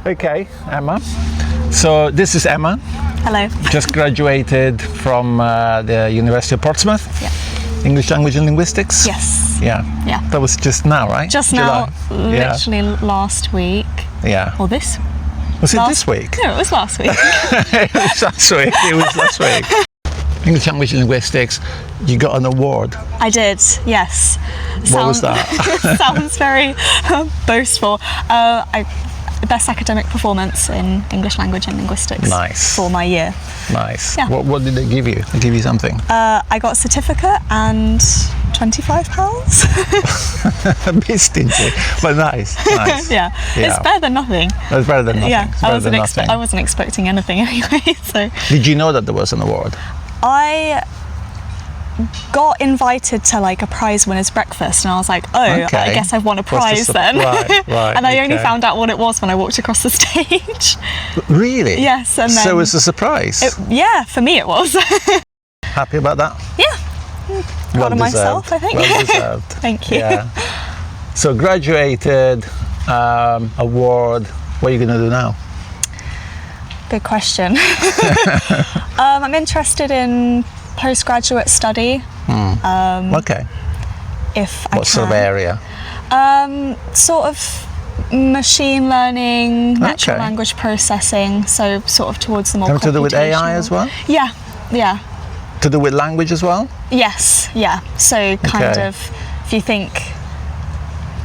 Okay, Emma. So this is Emma. Hello. Just graduated from the University of Portsmouth. Yeah. English language and linguistics. Yes. Yeah. Yeah. That was just now, right? Just July. now, literally last week. Yeah. Or this. Was it this week? No, it was last week. It was last week. It was last week. English language and linguistics. You got an award. I did. Yes. What was that? Sounds very boastful. Best academic performance in English language and linguistics. Nice. For my year. Nice. Yeah. What did they give you? They give you something? I got a certificate and £25. A bit stingy, but nice. Nice. Yeah. It's better than nothing. It's better than nothing. Yeah. It's better than nothing. I wasn't expecting anything anyway. So. Did you know that there was an award? I got invited to like a prize winners breakfast and I was like, oh, Okay. I guess I've won a prize then. Right, and I only okay. found out what it was when I walked across the stage. Really? Yes. And then, so it's a surprise. Yeah, for me it was. Happy about that? Yeah. Proud Well of myself, I think. Well deserved. Thank you. Yeah. So graduated, award. What are you going to do now? Good question. I'm interested in postgraduate study. Okay. If I What sort of area? Sort of machine learning, natural Okay. language processing, so sort of towards the more Something to do with AI computational. as well? Yeah, yeah. To do with language as well? Yes, yeah. So kind Okay. of, if you think,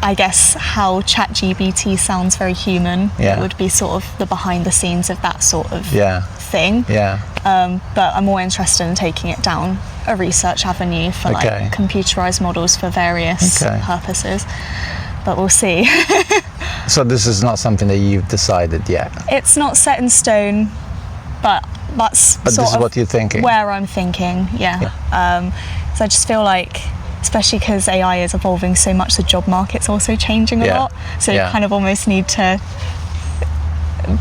I guess, how ChatGPT sounds very human, Yeah. it would be sort of the behind the scenes of that sort of Yeah. thing. Yeah. But I'm more interested in taking it down a research avenue for Okay. like computerized models for various Okay. purposes. But we'll see. So this is not something that you've decided yet? It's not set in stone, but that's But sort this is of what you're thinking? where I'm thinking, yeah. So I just feel like, especially because AI is evolving so much, the job market's also changing a Yeah. lot. So Yeah. you kind of almost need to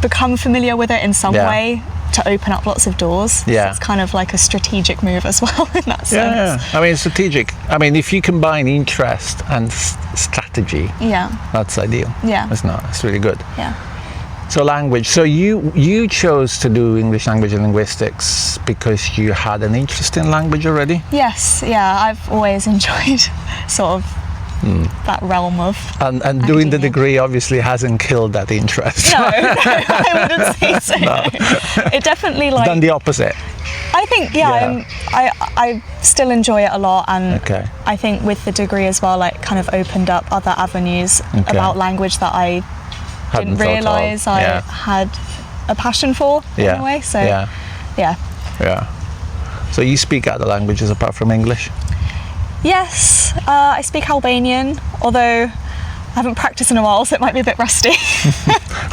become familiar with it in some Yeah. way to open up lots of doors. Yeah. So it's kind of like a strategic move as well in that sense. Yeah. I mean, strategic. I mean, if you combine interest and strategy, Yeah. that's ideal. Yeah. It's not. It's really good. Yeah. So language. So you chose to do English language and linguistics because you had an interest in language already? Yes, yeah, I've always enjoyed sort of that realm of And doing the academia. degree obviously hasn't killed that interest. No, I wouldn't say so. No. It definitely like Done the opposite. I think yeah. I still enjoy it a lot, and Okay. I think with the degree as well, like kind of opened up other avenues Okay. about language that I Hadn't didn't thought of. realise I Yeah. had a passion for in Yeah. a way. So Yeah. yeah. Yeah. So you speak other languages apart from English? Yes, I speak Albanian, although I haven't practiced in a while, so it might be a bit rusty.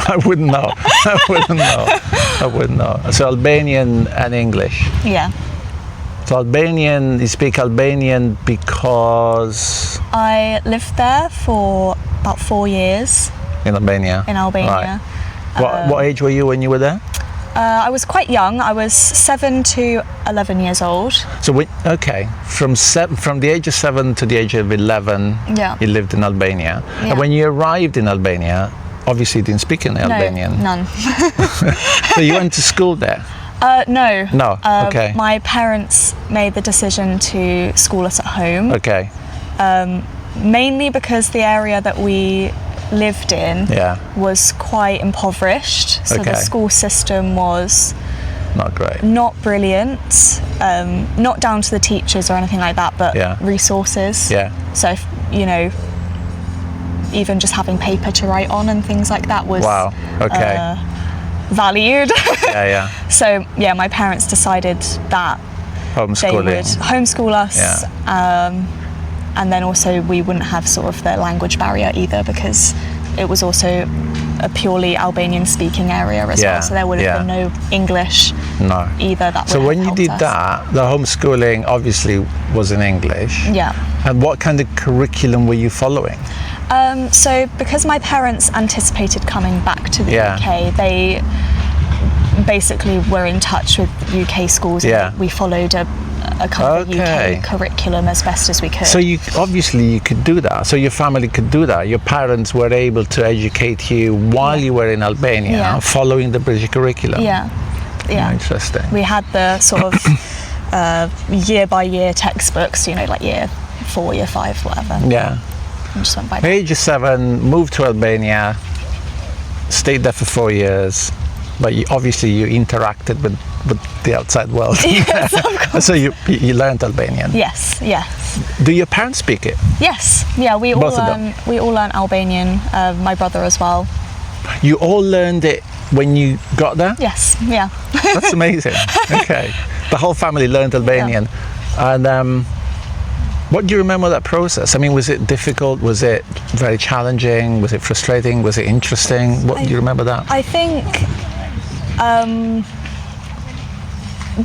I wouldn't know. I wouldn't know. I wouldn't know. So Albanian and English. Yeah. So Albanian, you speak Albanian because I lived there for about 4 years in Albania. in Albania. Right. What age were you when you were there? I was quite young. I was 7 to 11 years old. So from the age of 7 to the age of 11, Yeah. you lived in Albania. Yeah. And when you arrived in Albania, obviously you didn't speak any Albanian. No, none. So you went to school there? No. No. Okay. My parents made the decision to school us at home, Okay. mainly because the area that we lived in Yeah. was quite impoverished. So Okay. the school system was Not great. not brilliant, not down to the teachers or anything like that, but Yeah. resources. Yeah. So, even just having paper to write on and things like that was Wow. Okay. valued. Yeah. Yeah. So, yeah, my parents decided that they would Homeschooling. homeschool us. Yeah. And then also we wouldn't have sort of the language barrier either, because it was also a purely Albanian speaking area as Yeah, well. So there would have been no English No. either. That So would when have you did helped us. that, the homeschooling obviously was in English. Yeah. And what kind of curriculum were you following? So because my parents anticipated coming back to the Yeah. UK, they basically were in touch with UK schools. Yeah. We followed a kind of Okay. UK curriculum as best as we could. So you could do that. So your family could do that. Your parents were able to educate you while you were in Albania, Yeah. following the British curriculum. yeah. Interesting. We had the sort of year by year textbooks, like year 4, year 5, whatever. Yeah. And just went by that. Age of 7, moved to Albania, stayed there for 4 years, but you interacted with the outside world. Yes, of course. So you learned Albanian. Yes. Do your parents speak it? Yes. Yeah, we Both of them? all learn Albanian. My brother as well. You all learned it when you got there? Yes. Yeah. That's amazing. Okay. The whole family learned Albanian. And what do you remember of that process? I mean, was it difficult? Was it very challenging? Was it frustrating? Was it interesting? What do you remember that? I think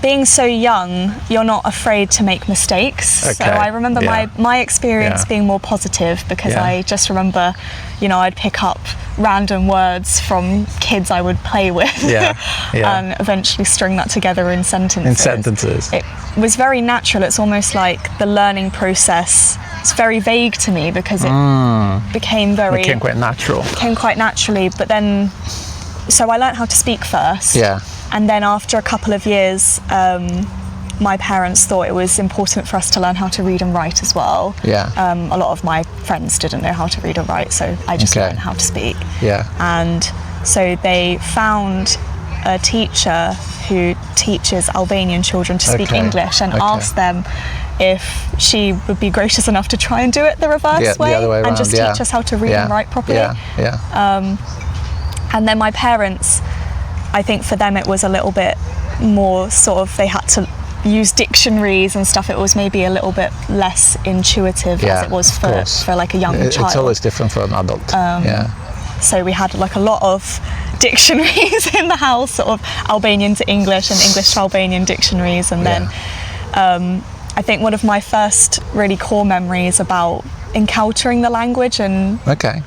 being so young, you're not afraid to make mistakes. Okay. So I remember my experience Yeah. being more positive because Yeah. I just remember, I'd pick up random words from kids I would play with Yeah. and eventually string that together in sentences. In sentences. It was very natural. It's almost like the learning process. It's very vague to me because it became quite natural. came quite naturally, but then so I learned how to speak first. Yeah. And then after a couple of years, my parents thought it was important for us to learn how to read and write as well. Yeah. A lot of my friends didn't know how to read or write, so I just Okay. learned how to speak. Yeah. And so they found a teacher who teaches Albanian children to speak Okay. English and Okay. asked them if she would be gracious enough to try and do it the reverse The other way and around, just yeah. teach us how to read and write properly. Yeah. And then my parents, I think for them it was a little bit more sort of, they had to use dictionaries and stuff. It was maybe a little bit less intuitive as it was of course. for like a young child. It's always different for an adult. So we had like a lot of dictionaries in the house, sort of Albanian to English and English to Albanian dictionaries. And then I think one of my first really core memories about encountering the language and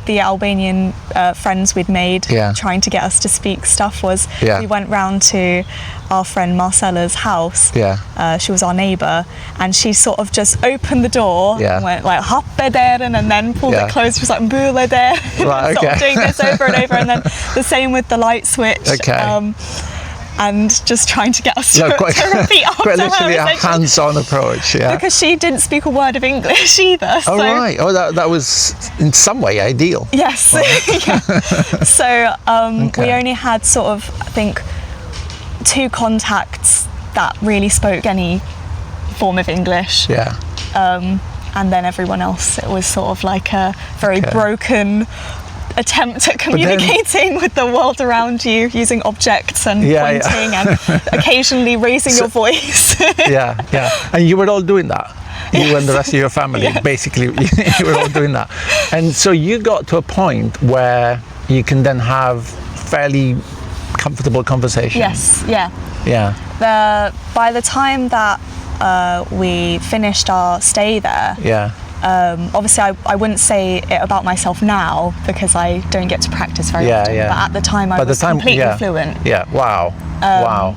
the Albanian friends we'd made trying to get us to speak stuff was we went round to our friend Marcella's house. She was our neighbour, and she sort of just opened the door and went like "Hoppederen" and then pulled it closed. She was like "Mbuleder," Right, sort of doing this over and over, and then the same with the light switch. And just trying to get us to repeat after quite literally her. a hands-on approach, Because she didn't speak a word of English either. Oh, right. Oh, that was in some way ideal. Yes. So we only had sort of, I think, 2 contacts that really spoke any form of English. And then everyone else, it was sort of like a very broken attempt at communicating with the world around you using objects and pointing and occasionally raising your voice. And you were all doing that. You and the rest of your family, basically, you were all doing that. And so you got to a point where you can then have fairly comfortable conversations. By the time that we finished our stay there, obviously I wouldn't say it about myself now because I don't get to practice very often, but at the time I was completely fluent. Wow.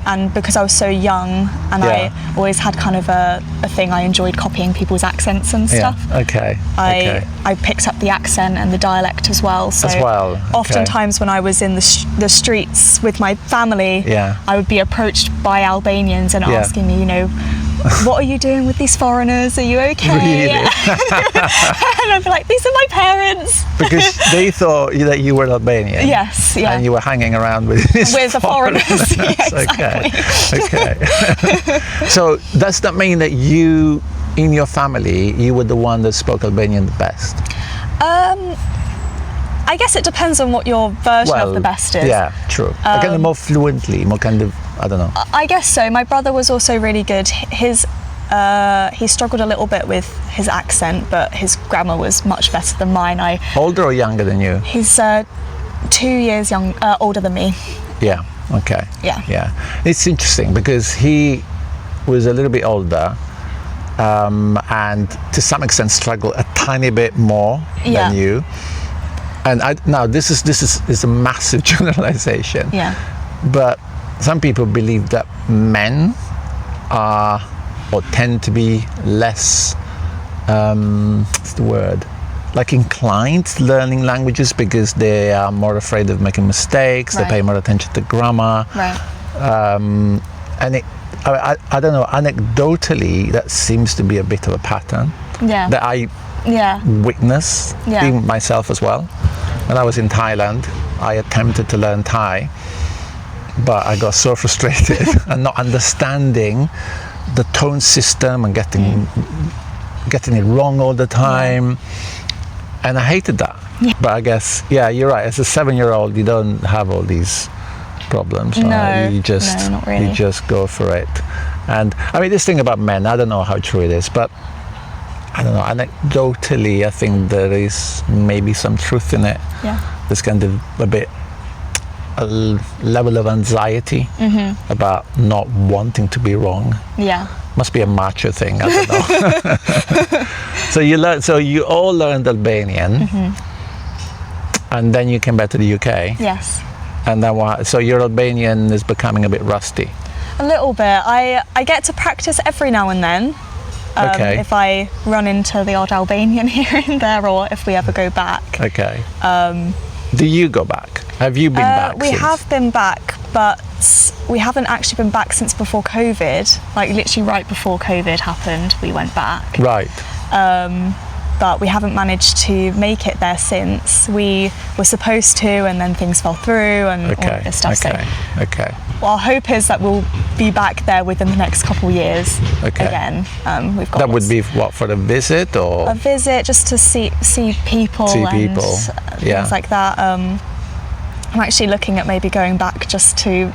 And because I was so young and I always had kind of a thing, I enjoyed copying people's accents and stuff. I picked up the accent and the dialect as well. So oftentimes when I was in the streets with my family, I would be approached by Albanians and asking me, what are you doing with these foreigners? Are you okay? Really? And I'd be like, these are my parents. Because they thought that you were Albanian. Yes, And you were hanging around with the foreigners. Okay. So does that mean that you, in your family, you were the one that spoke Albanian the best? I guess it depends on what your version of the best is. Yeah, true. Kind of more fluently, more kind of, I don't know. I guess so. My brother was also really good. He struggled a little bit with his accent, but his grammar was much better than mine. Older or younger than you? He's 2 years older than me. Yeah. Okay. Yeah. It's interesting because he was a little bit older, and to some extent struggled a tiny bit more than you. And now this is a massive generalization. Yeah. But some people believe that men are or tend to be less, what's the word? Like inclined to learning languages because they are more afraid of making mistakes. They pay more attention to grammar. Right. And I don't know, anecdotally, that seems to be a bit of a pattern that I witness, even myself as well. When I was in Thailand, I attempted to learn Thai, but I got so frustrated and not understanding the tone system and getting it wrong all the time. And I hated that. But I guess, you're right. As a 7-year-old, you don't have all these problems. No, right? no, not really. You just go for it. And I mean, this thing about men, I don't know how true it is, but I don't know, anecdotally, I think there is maybe some truth in it. Yeah. There's kind of a level of anxiety about not wanting to be wrong. Yeah. Must be a macho thing, I don't know. So you all learned Albanian, and then you came back to the UK. Yes. And then so your Albanian is becoming a bit rusty. A little bit. I get to practice every now and then. If I run into the odd Albanian here and there, or if we ever go back. Okay. Do you go back? Have you been back? We have been back, but we haven't actually been back since before COVID. Like literally right before COVID happened, we went back. Right. But we haven't managed to make it there since. We were supposed to, and then things fell through and all this stuff. Okay. Well, our hope is that we'll be back there within the next couple of years again. We've got that would be what, for a visit or? A visit, just to see people and things like that. I'm actually looking at maybe going back just to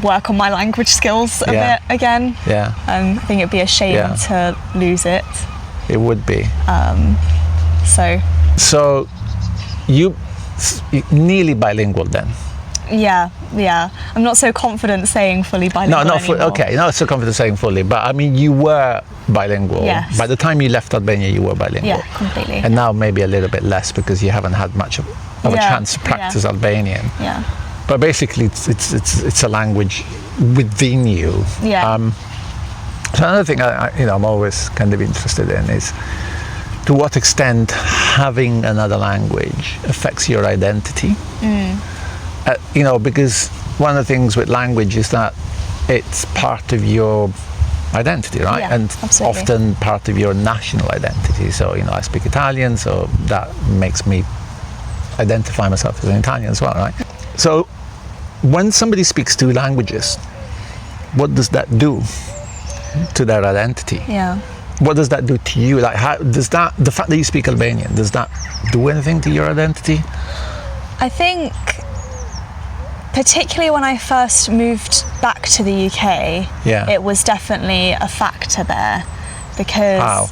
work on my language skills a bit again. Yeah. I think it'd be a shame to lose it. It would be. So you nearly bilingual then? Yeah. I'm not so confident saying fully bilingual anymore. Not so confident saying fully, but I mean, you were bilingual. Yes. By the time you left Albania, you were bilingual. Yeah, completely. And now maybe a little bit less because you haven't had much of a chance to practice Albanian. Yeah. But basically, it's a language within you. Yeah. So another thing I'm always kind of interested in is to what extent having another language affects your identity. Because one of the things with language is that it's part of your identity, right? Yeah, and absolutely. Often part of your national identity. So, I speak Italian, so that makes me identify myself as an Italian as well, right? So when somebody speaks two languages, what does that do to their identity? Yeah. What does that do to you? Like, how does that, the fact that you speak Albanian, does that do anything to your identity? I think, particularly when I first moved back to the UK, it was definitely a factor there, because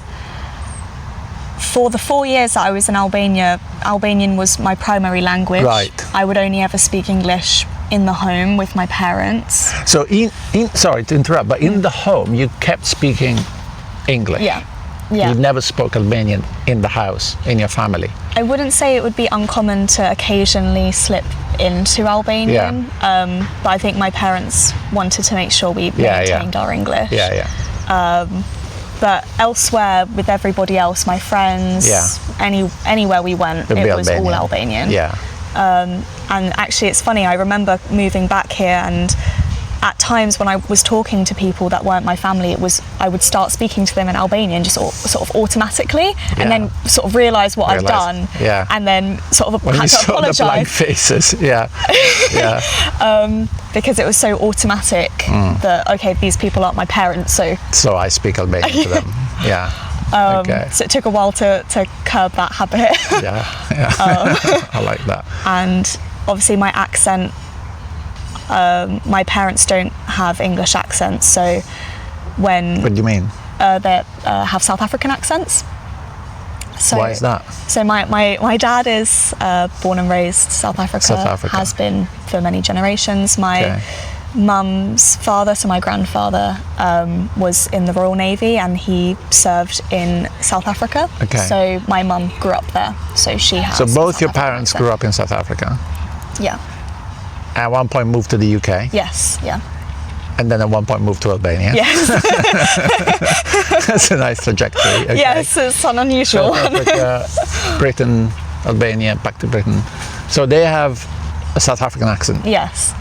for the 4 years that I was in Albania, Albanian was my primary language. Right. I would only ever speak English in the home with my parents. So, sorry to interrupt, but in the home you kept speaking English? Yeah. You never spoke Albanian in the house, in your family? I wouldn't say it would be uncommon to occasionally slip into Albanian, but I think my parents wanted to make sure we maintained our English. But elsewhere, with everybody else, my friends, anywhere we went, it was all Albanian. And actually, it's funny, I remember moving back here, and at times when I was talking to people that weren't my family, I would start speaking to them in Albanian just sort of automatically, and then sort of realise what I've done, and then sort of had to apologise. The blank faces, because it was so automatic that, okay, these people aren't my parents, so I speak Albanian to them. So it took a while to curb that habit. I like that. And obviously my accent, my parents don't have English accents, so when... What do you mean? They have South African accents. So, why is that? So my dad is born and raised South Africa, has been for many generations. My mum's father, so my grandfather, was in the Royal Navy, and he served in South Africa. So my mum grew up there, so she has... So both your parents grew up in South Africa? Yeah. At one point moved to the UK. Yes, yeah. And then at one point moved to Albania. Yes. That's a nice trajectory. Okay. Yes, it's an unusual South one. Africa, Britain, Albania, back to Britain. So they have a South African accent, Yes.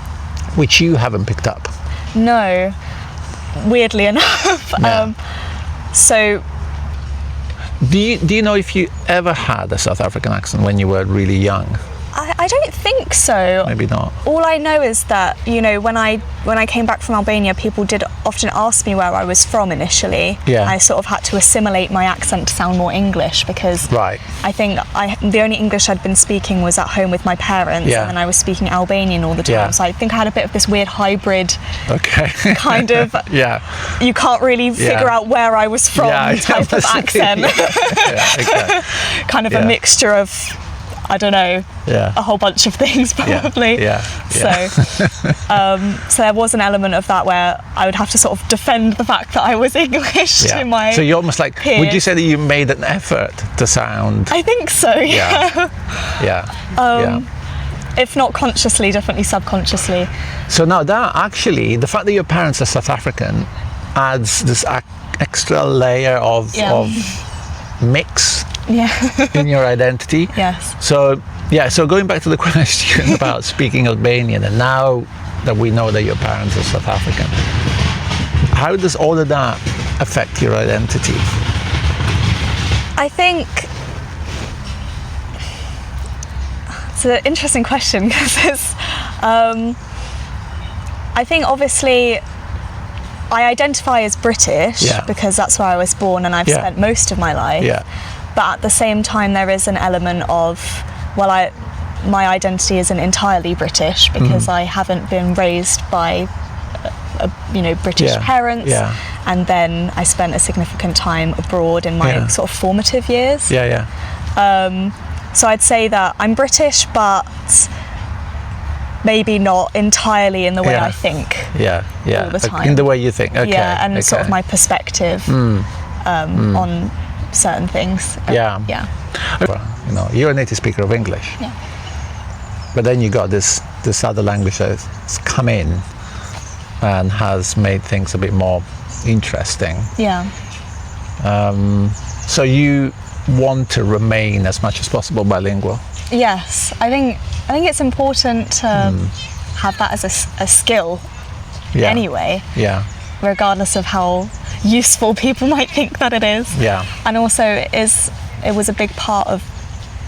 which you haven't picked up. No, weirdly enough. Yeah. So, Do you know if you ever had a South African accent when you were really young? I don't think so. Maybe not. All I know is that, you know, when I came back from Albania, people did often ask me where I was from initially. Yeah. I sort of had to assimilate my accent to sound more English because Right. I think the only English I'd been speaking was at home with my parents, Yeah. and then I was speaking Albanian all the time. Yeah. So I think I had a bit of this weird hybrid Okay. kind of, Yeah. you can't really figure out where I was from type of accent. Yeah, okay. Kind of Yeah. a mixture of, I don't know, Yeah. a whole bunch of things probably. Yeah. Yeah. So there was an element of that where I would have to sort of defend the fact that I was English Yeah. to my So you almost like, would you peers. say that you made an effort to sound? I think so, yeah. Yeah. Yeah. If not consciously, definitely subconsciously. So now that actually, the fact that your parents are South African adds this extra layer of mix Yeah. in your identity. Yes. So yeah, so going back to the question about speaking Albanian, and now that we know that your parents are South African, how does all of that affect your identity? I think it's an interesting question because it's, I think obviously I identify as British because that's where I was born and I've spent most of my life. Yeah. But at the same time, there is an element of, well, my identity isn't entirely British because I haven't been raised by, British parents. Yeah. And then I spent a significant time abroad in my sort of formative years. Yeah. So I'd say that I'm British, but maybe not entirely in the way I think. Yeah. All the time. In the way you think. Okay. Yeah, and sort of my perspective on certain things. Yeah. You know, you're a native speaker of English. Yeah. But then you got this other language that's come in and has made things a bit more interesting. Yeah. So you want to remain as much as possible bilingual. Yes, I think it's important to have that as a skill anyway. Yeah. Regardless of how useful people might think that it is. Yeah. And also it was a big part of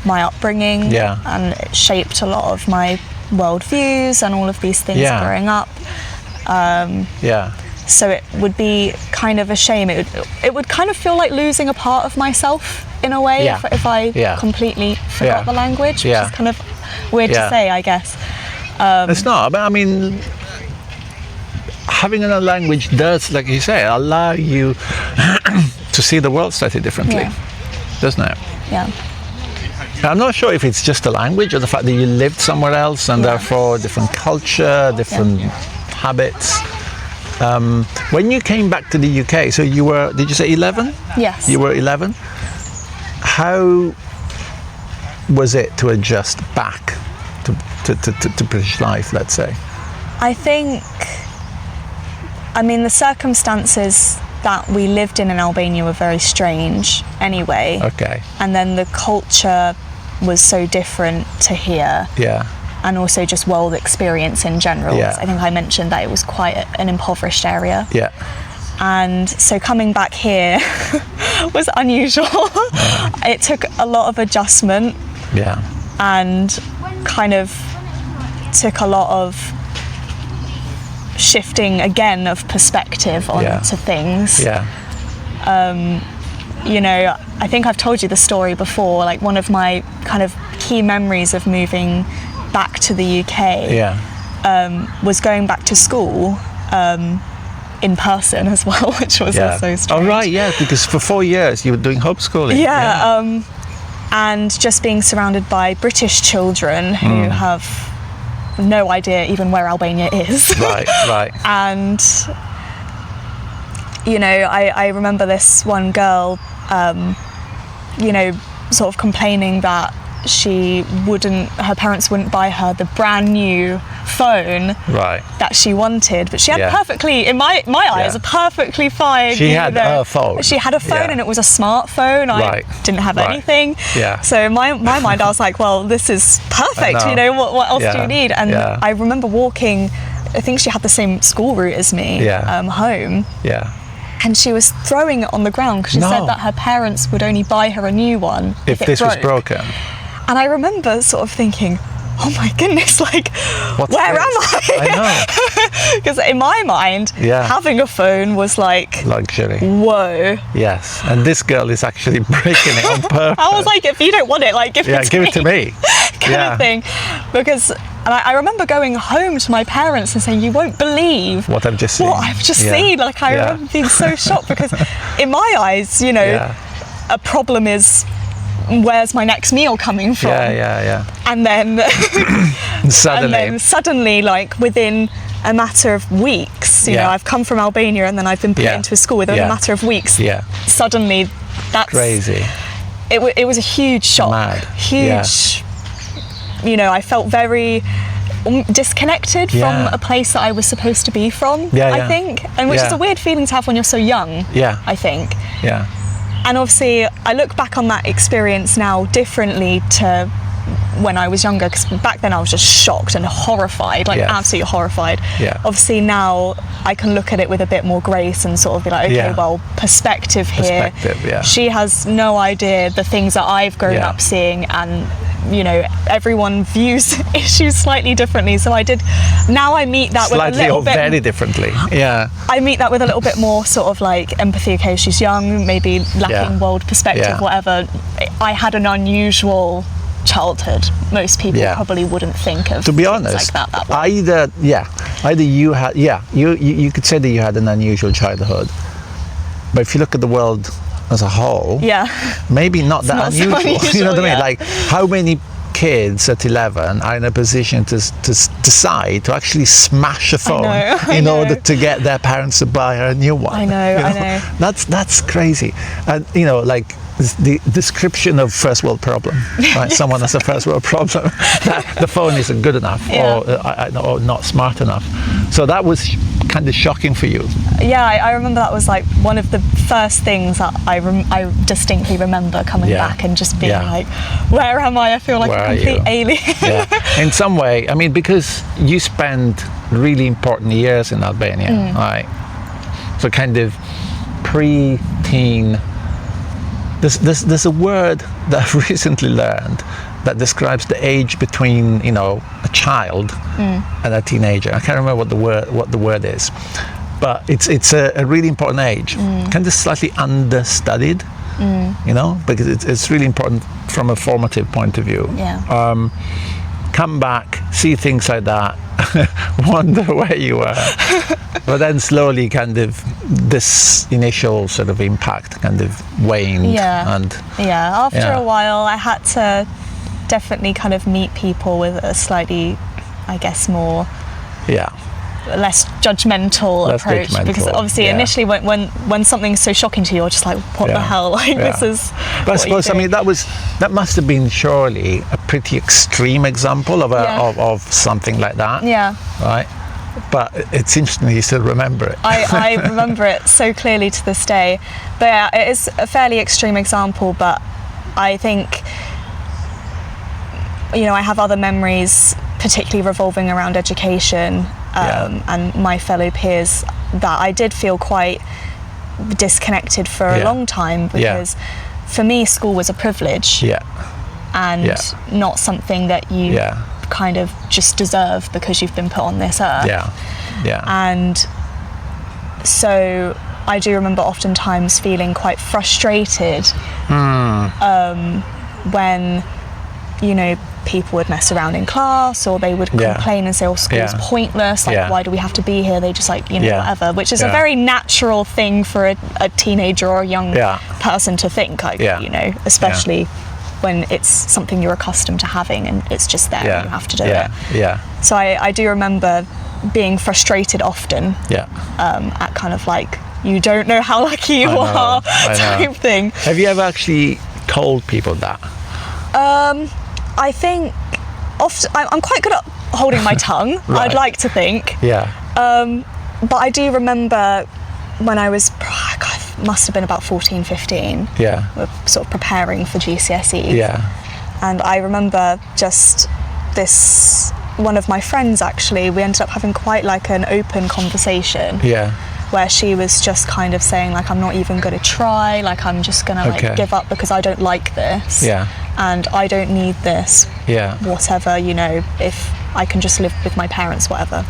my upbringing. Yeah. And it shaped a lot of my worldviews and all of these things growing up. So it would be kind of a shame. It would kind of feel like losing a part of myself in a way if I completely forgot the language, which is kind of weird to say, I guess. It's not, but I mean, having another language does, like you say, allow you to see the world slightly differently, doesn't it? Yeah. I'm not sure if it's just the language or the fact that you lived somewhere else and therefore different culture, different habits. When you came back to the UK, so you were, did you say 11? Yes. You were 11. How was it to adjust back to British life, let's say? I think, the circumstances that we lived in Albania were very strange anyway. Okay. And then the culture was so different to here. Yeah. And also just world experience in general. Yeah. I think I mentioned that it was quite an impoverished area. Yeah. And so coming back here was unusual. It took a lot of adjustment. Yeah. And kind of took a lot of shifting again of perspective onto things. Yeah. I think I've told you the story before, like one of my kind of key memories of moving back to the UK was going back to school in person as well, which was also strange. Oh right, yeah, because for 4 years you were doing homeschooling. And just being surrounded by British children who have no idea even where Albania is. Right. And I remember this one girl sort of complaining that her parents wouldn't buy her the brand new phone Right. that she wanted, but she had Yeah. in my eyes, a perfectly fine. She had a phone. She had a phone, Yeah. and it was a smartphone. Right. I didn't have Right. anything. Yeah. So in my mind, I was like, well, this is perfect. know. You know, what else do Yeah. you need? And Yeah. I remember walking. I think she had the same school route as me. Yeah. Home. Yeah. And she was throwing it on the ground because she No. said that her parents would only buy her a new one If it this was broke. broken. And I remember sort of thinking, oh my goodness, like, What's where this? am I? I know. Because in my mind, Yeah. having a phone was like, Luxury. whoa. Yes. And this girl is actually breaking it on purpose. I was like, if you don't want it, like, give it to me. kind Yeah. of thing. Because, and I remember going home to my parents and saying, you won't believe What I've just seen. what I've just Yeah. seen. Like, I Yeah. remember being so shocked because in my eyes, you know, Yeah. a problem is, where's my next meal coming from? Yeah. And then And suddenly. and then suddenly, like within a matter of weeks, you know, Yeah. I've come from Albania and then I've been put Yeah. into a school within Yeah. a matter of weeks. Yeah. Suddenly, that's Crazy. It was a huge shock. Mad. Huge. You know, I felt very disconnected Yeah. from a place that I was supposed to be from. Yeah, I yeah. think, and which Yeah. is a weird feeling to have when you're so young. Yeah. I think. Yeah. And obviously, I look back on that experience now differently to when I was younger, because back then I was just shocked and horrified, like Yes. absolutely horrified. Yeah. Obviously now I can look at it with a bit more grace and sort of be like, okay, Yeah. well, perspective here. Perspective, yeah. She has no idea the things that I've grown Yeah. up seeing, and you know, everyone views issues slightly differently. So now I meet that with a Slightly little or bit. very differently. Yeah. I meet that with a little bit more sort of like empathy. Okay, she's young, maybe lacking Yeah. world perspective, Yeah. whatever. I had an unusual childhood. Most people Yeah. probably wouldn't think of To be things honest, like that way. either you had, you could say that you had an unusual childhood, but if you look at the world as a whole, Yeah. maybe not that not so unusual. You know what I unusual, mean? yeah. Like, how many kids at 11 are in a position to decide to actually smash a phone know, I in know. order to get their parents to buy a new one? I know, you I know. That's crazy. And you know, like the description of first world problem, right? Someone has a first world problem. The phone isn't good enough, Yeah. or not smart enough. So that was kind of shocking for you. Yeah, I remember that was like one of the first things that I distinctly remember coming Yeah. back and just being Yeah. like, where am I? I feel like Where a are complete you? alien. Yeah. In some way, I mean, because you spent really important years in Albania, right? So kind of pre-teen. There's a word that I've recently learned that describes the age between, you know, a child and a teenager. I can't remember what the word is, but it's a really important age, kind of slightly understudied, you know, because it's really important from a formative point of view. Yeah. Come back, see things like that, wonder where you were, but then slowly kind of this initial sort of impact kind of waned. Yeah. And Yeah, after Yeah. a while, I had to definitely kind of meet people with a slightly, I guess, yeah, less judgmental Less approach. judgmental, Because obviously, yeah. initially, when something's so shocking to you, you're just like, what the Yeah. hell? Like, Yeah. this is. But I suppose, I mean, that must have been surely a pretty extreme example of Yeah. of something like that. Yeah. Right. But it's interesting you still remember it. I remember it so clearly to this day. But yeah, it is a fairly extreme example, but I think, you know, I have other memories, particularly revolving around education and my fellow peers, that I did feel quite disconnected for a Yeah. long time, because for me, school was a privilege Yeah. and Yeah. not something that you Yeah. kind of just deserve because you've been put on this earth. Yeah. Yeah. And so I do remember oftentimes feeling quite frustrated when, you know, people would mess around in class, or they would Yeah. complain and say, oh, school's Yeah. pointless, like, Yeah. why do we have to be here? They just, like, you know, Yeah. whatever, which is a Yeah. very natural thing for a teenager or a young Yeah. person to think, like, Yeah. you know, especially when it's something you're accustomed to having and it's just there and you have to do Yeah. it. Yeah. So I do remember being frustrated often Yeah. at kind of like, you don't know how lucky you I know, are I know. type thing. Have you ever actually told people that? I think often I'm quite good at holding my tongue. Right. I'd like to think. Yeah. But I do remember when I was, must have been about 14, 15. Yeah. We're sort of preparing for GCSEs. Yeah. And I remember just this, one of my friends actually, we ended up having quite like an open conversation. Yeah. Where she was just kind of saying like, I'm not even going to try, like I'm just going to Okay. like give up because I don't like this. Yeah. And I don't need this. Yeah. Whatever, you know, if I can just live with my parents, whatever.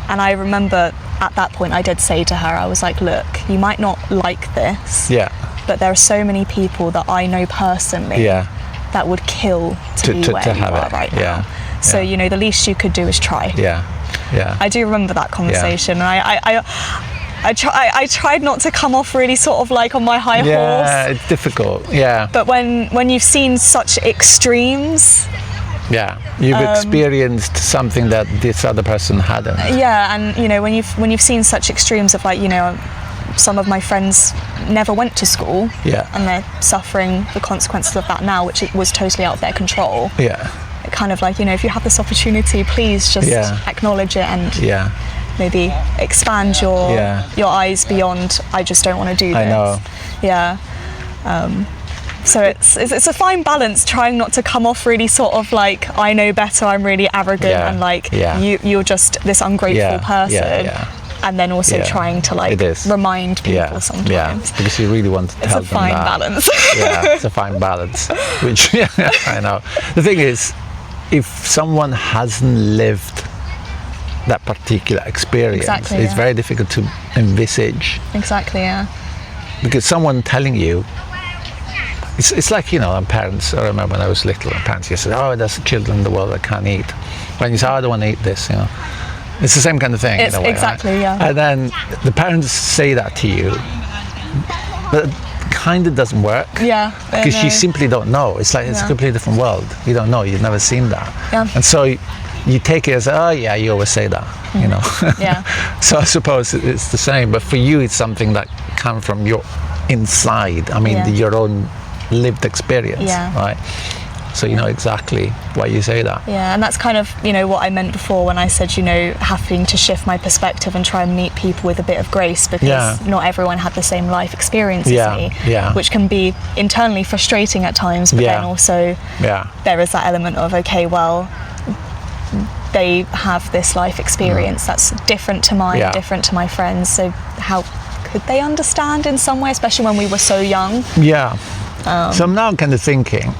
And I remember at that point I did say to her, I was like, look, you might not like this, Yeah. but there are so many people that I know personally Yeah. that would kill to be where you have are it. right Yeah. now. So, Yeah. you know, the least you could do is try. Yeah. Yeah. I do remember that conversation. And I tried not to come off really sort of like on my high Yeah, horse. it's difficult. Yeah. But when you've seen such extremes, Yeah. You've experienced something that this other person hadn't. yeah, and you know, when you've seen such extremes of like, you know, some of my friends never went to school, Yeah. and they're suffering the consequences of that now, which it was totally out of their control. Yeah. It kind of like, you know, if you have this opportunity, please just Yeah. acknowledge it and Yeah. maybe expand your eyes beyond. I just don't want to do this. I know. Yeah. So it's a fine balance, trying not to come off really sort of like I know better, I'm really arrogant, Yeah. and like Yeah. you're just this ungrateful Yeah. person. Yeah. And then also Yeah. trying to like It is. remind people Yeah. sometimes. Yeah. Because you really want to It's tell a them fine that. balance. Yeah, it's a fine balance. Which, yeah, I know. The thing is, if someone hasn't lived that particular experience, Exactly, it's yeah. very difficult to envisage. Exactly, yeah. Because someone telling you, it's like, you know, parents, I remember when I was little, parents used to say, oh, there's children in the world that can't eat. When you say, oh, I don't want to eat this, you know. It's the same kind of thing. It's in a way, exactly, right? yeah. And then the parents say that to you, but it kind of doesn't work. Yeah. I Because you know. simply don't know. It's like it's a Yeah. completely different world. You don't know. You've never seen that. Yeah. And so you take it as, oh yeah, you always say that, you know. Yeah. So I suppose it's the same. But for you, it's something that comes from your inside. I mean, Yeah. your own lived experience, Yeah. right? So you know exactly why you say that. Yeah, and that's kind of, you know, what I meant before when I said, you know, having to shift my perspective and try and meet people with a bit of grace, because Yeah. not everyone had the same life experience Yeah, as me, yeah. which can be internally frustrating at times, but Yeah. then also Yeah. there is that element of, okay, well, they have this life experience that's different to mine, Yeah. different to my friends, so how could they understand in some way, especially when we were so young? Yeah. So I'm now kind of thinking,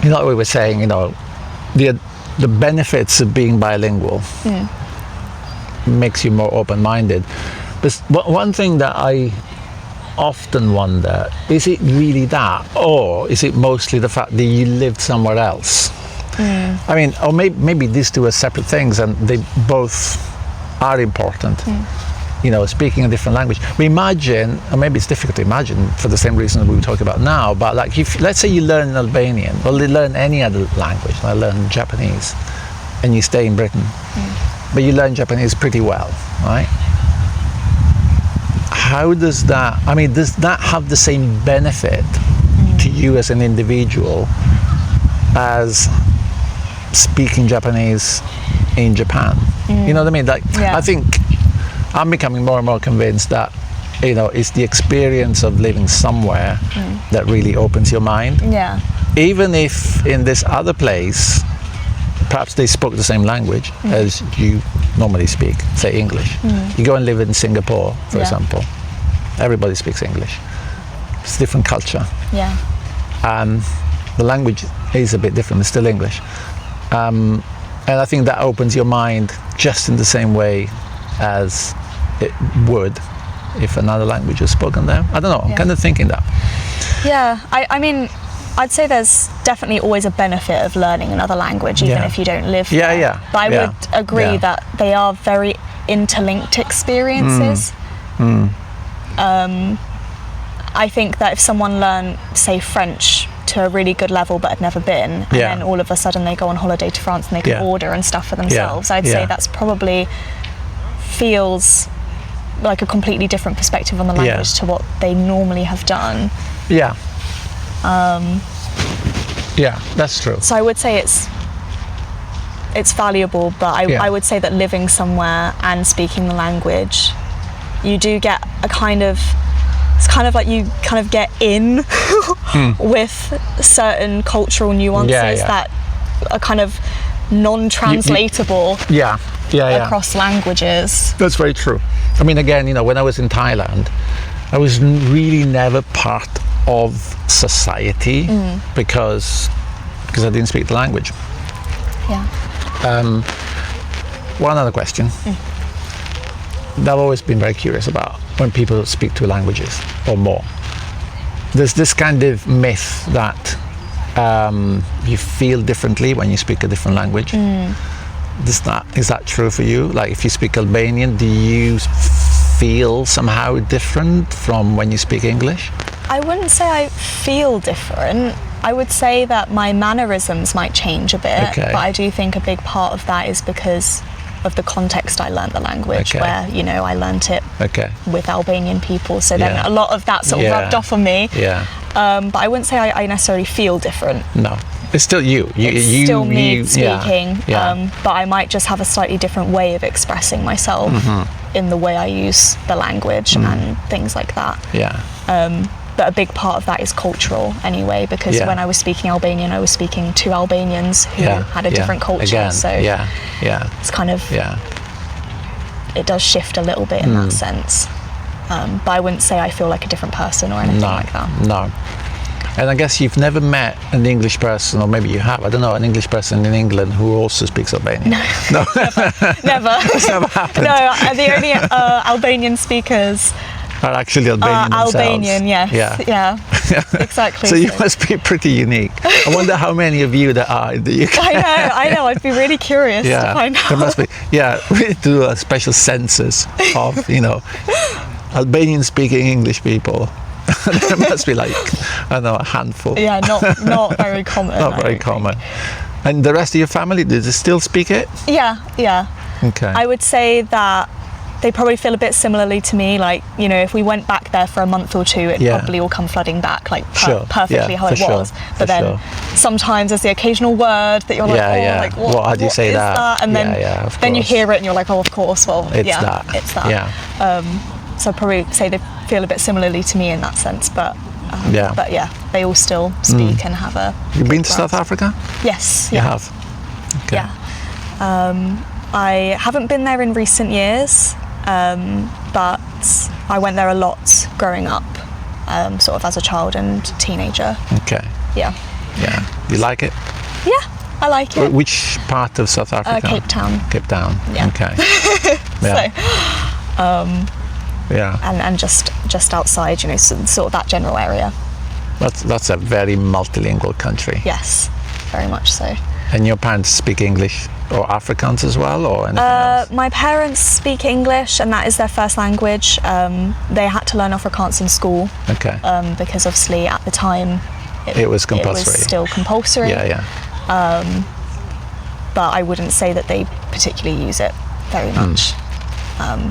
you know, what we were saying, you know, the benefits of being bilingual makes you more open-minded. But one thing that I often wonder, is it really that, or is it mostly the fact that you lived somewhere else? I mean, or maybe these two are separate things and they both are important. You know, speaking a different language. We imagine, or maybe it's difficult to imagine for the same reason we were talking about now, but like if, let's say you learn Albanian, or you learn any other language, I learn Japanese, and you stay in Britain, but you learn Japanese pretty well, right? How does that, I mean, does that have the same benefit to you as an individual as speaking Japanese in Japan? You know what I mean? Like, Yeah. I think I'm becoming more and more convinced that, you know, it's the experience of living somewhere that really opens your mind. Yeah. Even if in this other place, perhaps they spoke the same language as you normally speak, say English. You go and live in Singapore, for Yeah. example, everybody speaks English. It's a different culture. Yeah. The language is a bit different, it's still English. And I think that opens your mind just in the same way as it would if another language was spoken there. I don't know, I'm Yeah. kind of thinking that. Yeah, I mean, I'd say there's definitely always a benefit of learning another language, even Yeah. if you don't live Yeah, there. yeah, But I yeah, would agree yeah. that they are very interlinked experiences. I think that if someone learned, say, French to a really good level but had never been, and Yeah. then all of a sudden they go on holiday to France and they can Yeah. order and stuff for themselves, I'd Yeah. say that's probably feels like a completely different perspective on the language to what they normally have done. Yeah. Yeah, that's true. So I would say it's valuable, but Yeah. I would say that living somewhere and speaking the language, you do get it's kind of like you kind of get in with certain cultural nuances that are kind of non-translatable Yeah. across languages. That's very true. I mean, again, when I was in Thailand, I was really never part of society because I didn't speak the language. Yeah. One other question that I've always been very curious about when people speak two languages or more. There's this kind of myth that you feel differently when you speak a different language. Is that true for you? Like, if you speak Albanian, do you feel somehow different from when you speak English? I wouldn't say I feel different. I would say that my mannerisms might change a bit, Okay. but I do think a big part of that is because of the context I learnt the language, Okay. where, I learnt it Okay. with Albanian people, so then Yeah. a lot of that sort of Yeah. rubbed off on me. Yeah. But I wouldn't say I necessarily feel different. No. It's still you. It's still me yeah, speaking, Yeah. but I might just have a slightly different way of expressing myself in the way I use the language and things like that. Yeah. But a big part of that is cultural anyway, because Yeah. when I was speaking Albanian, I was speaking to Albanians who had a different culture. Again, So yeah. it's kind of, Yeah. it does shift a little bit in that sense. But I wouldn't say I feel like a different person or anything like that. No. And I guess you've never met an English person, or maybe you have, I don't know, an English person in England who also speaks Albanian. No. Never. It's never happened. No, the only Albanian speakers Are actually Albanian are themselves. Albanian, yes. Yeah. Exactly. So you must be pretty unique. I wonder how many of you there are in the UK. I know. I'd be really curious to find out. There must be. Yeah, we need to do a special census of, Albanian-speaking English people. There must be like, I don't know, a handful. Yeah, not very common. Not I very don't common. And the rest of your family, do they still speak it? think. Yeah. Okay. I would say that they probably feel a bit similarly to me. Like, if we went back there for a month or two, it'd probably all come flooding back, like Sure. perfectly Yeah, how for it sure. was. For But then sure. sometimes there's the occasional word that you're like, like what? How do you what say is that? And then, of then you course. hear it and you're like, oh, of course. Well, It's that. it's that. Yeah. So I'd probably say they feel a bit similarly to me in that sense. But they all still speak and have a. You've been good to South grasp. Africa? Yes. You Yeah. have? Okay. Yeah. I haven't been there in recent years, but I went there a lot growing up, sort of as a child and teenager. Okay. Yeah. Yeah. You like it? Yeah, I like it. Which part of South Africa? Cape Town. Cape Town. Yeah. Okay. Yeah. Yeah. And just outside, sort of that general area. That's a very multilingual country. Yes, very much so. And your parents speak English or Afrikaans as well, or anything else? My parents speak English, and that is their first language. They had to learn Afrikaans in school Okay. because obviously at the time It was compulsory. It was still compulsory. Yeah. But I wouldn't say that they particularly use it very much.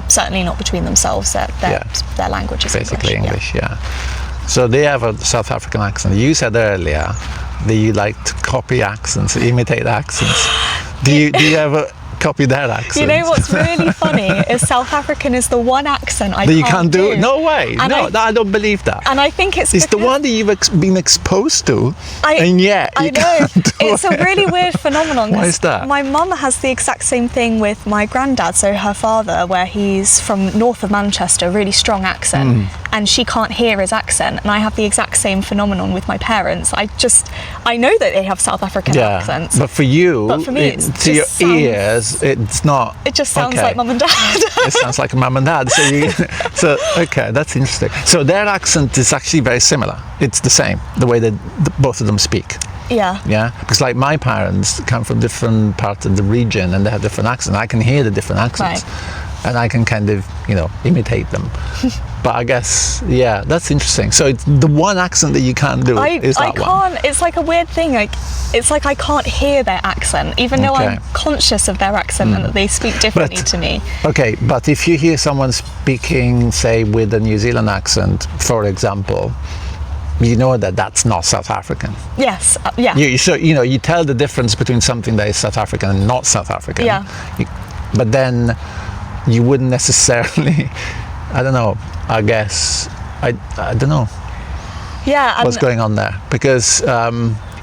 Certainly not between themselves. Their language is Basically English. English, yeah. So they have a South African accent. You said earlier that you like to copy accents, imitate accents. Do you ever copy their accents? You know what's really funny is South African is the one accent I that you can't can't do? No way. And I don't believe that. And I think it's the because one that you've been exposed to, and yet I you know can't do it's a really weird phenomenon. Why is that? My mum has the exact same thing with my granddad, so her father, where he's from north of Manchester, really strong accent, and she can't hear his accent. And I have the exact same phenomenon with my parents. I know that they have South African accents, but for you, but for me, to your ears, it's not. It just sounds okay. like mum and dad. It sounds like mum and dad. So okay, that's interesting. So their accent is actually very similar. It's the same, the way that both of them speak. Yeah. Yeah, because like my parents come from different parts of the region and they have different accents. I can hear the different accents, and I can kind of imitate them. But I guess that's interesting. So it's the one accent that you can't do is that I one. can't. It's like a weird thing. Like it's like I can't hear their accent, even though I'm conscious of their accent and that they speak differently to me. Okay, but if you hear someone speaking, say, with a New Zealand accent, for example, you know that that's not South African. Yes. Yeah. So you tell the difference between something that is South African and not South African. Yeah. But then you wouldn't necessarily. I don't know. I guess I don't know Yeah. what's going on there, because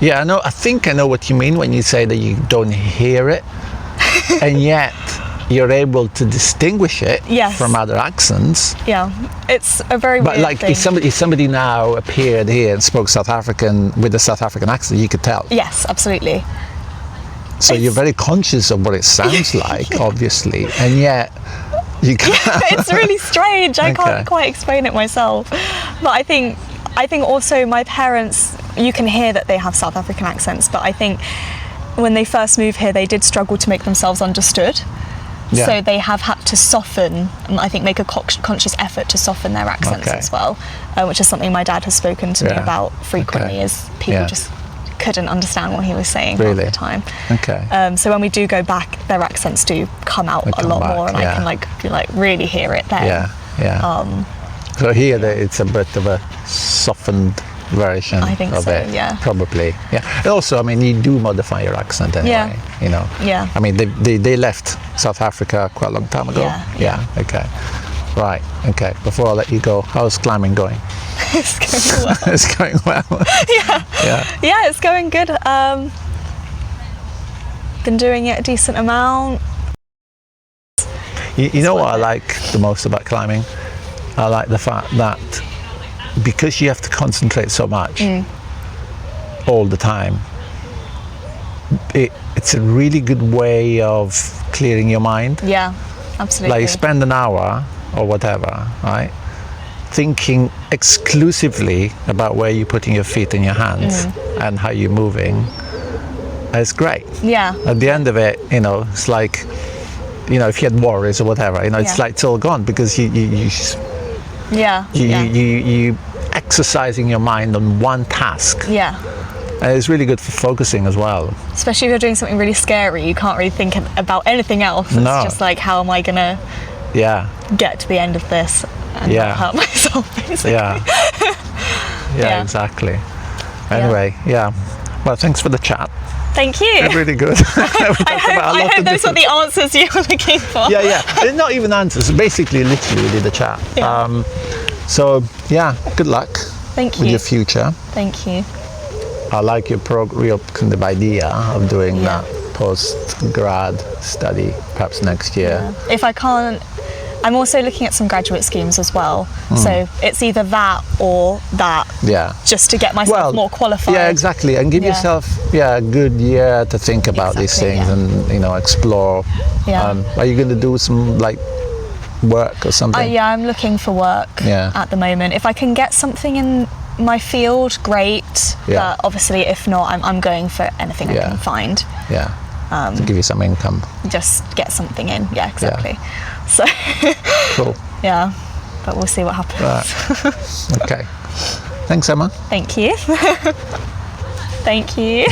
yeah, I think I know what you mean when you say that you don't hear it, and yet you're able to distinguish it Yes. from other accents. Yeah. It's a very But weird like thing. if somebody now appeared here and spoke South African with a South African accent, you could tell. Yes, absolutely. So you're very conscious of what it sounds like, obviously, and yet you can't. It's really strange. I Okay. can't quite explain it myself. But I think also my parents, you can hear that they have South African accents, but I think when they first moved here, they did struggle to make themselves understood. Yeah. So they have had to soften, I think make a conscious effort to soften their accents Okay. as well, which is something my dad has spoken to me Yeah. about frequently, Okay. is people Yeah. just couldn't understand what he was saying half Really? the time. Okay. So when we do go back, their accents do come out They a come lot back, more, and yeah. I can really hear it then. Yeah, yeah. So here it's a bit of a softened version I think of so, it. yeah. Probably. Yeah. And also, I mean, you do modify your accent anyway. Yeah. Yeah. I mean, they left South Africa quite a long time ago. Yeah. Okay. Right. Okay. Before I let you go, how's climbing going? It's going well. It's going well. Yeah, it's going good. Been doing it a decent amount. You know what I like the most about climbing? I like the fact that because you have to concentrate so much all the time, it's a really good way of clearing your mind. Yeah, absolutely. Like you spend an hour or whatever, right, thinking exclusively about where you're putting your feet and your hands and how you're moving. It's great. Yeah. At the end of it, it's like, if you had worries or whatever, it's Yeah. like it's all gone, because you exercising your mind on one task. Yeah. And it's really good for focusing as well. Especially if you're doing something really scary, you can't really think about anything else. It's No. just like, how am I gonna Yeah, get to the end of this and Yeah. not hurt myself, basically. yeah, Yeah. exactly. Anyway, yeah. Well, thanks for the chat. Thank you. Really good. I hope those are the answers you were looking for. Yeah. They're not even answers. Basically, literally, we did a chat. Yeah. So yeah, good luck Thank with you. your future. Thank you. I like your real kind of idea of doing Yeah. that post-grad study, perhaps next year. If I can't, I'm also looking at some graduate schemes as well. So it's either that or that, Yeah. just to get myself more qualified. Yeah, exactly, and give Yeah. yourself a good year to think about these Exactly, things yeah. and explore. Yeah. Are you going to do some work or something? Yeah, I'm looking for work Yeah. at the moment. If I can get something in my field, great. Yeah. But obviously, if not, I'm going for anything I Yeah. can find. Yeah. To give you some income. Just get something in. Yeah, exactly. So, Cool. yeah, but we'll see what happens. Right. Okay. Thanks, Emma. Thank you. Thank you.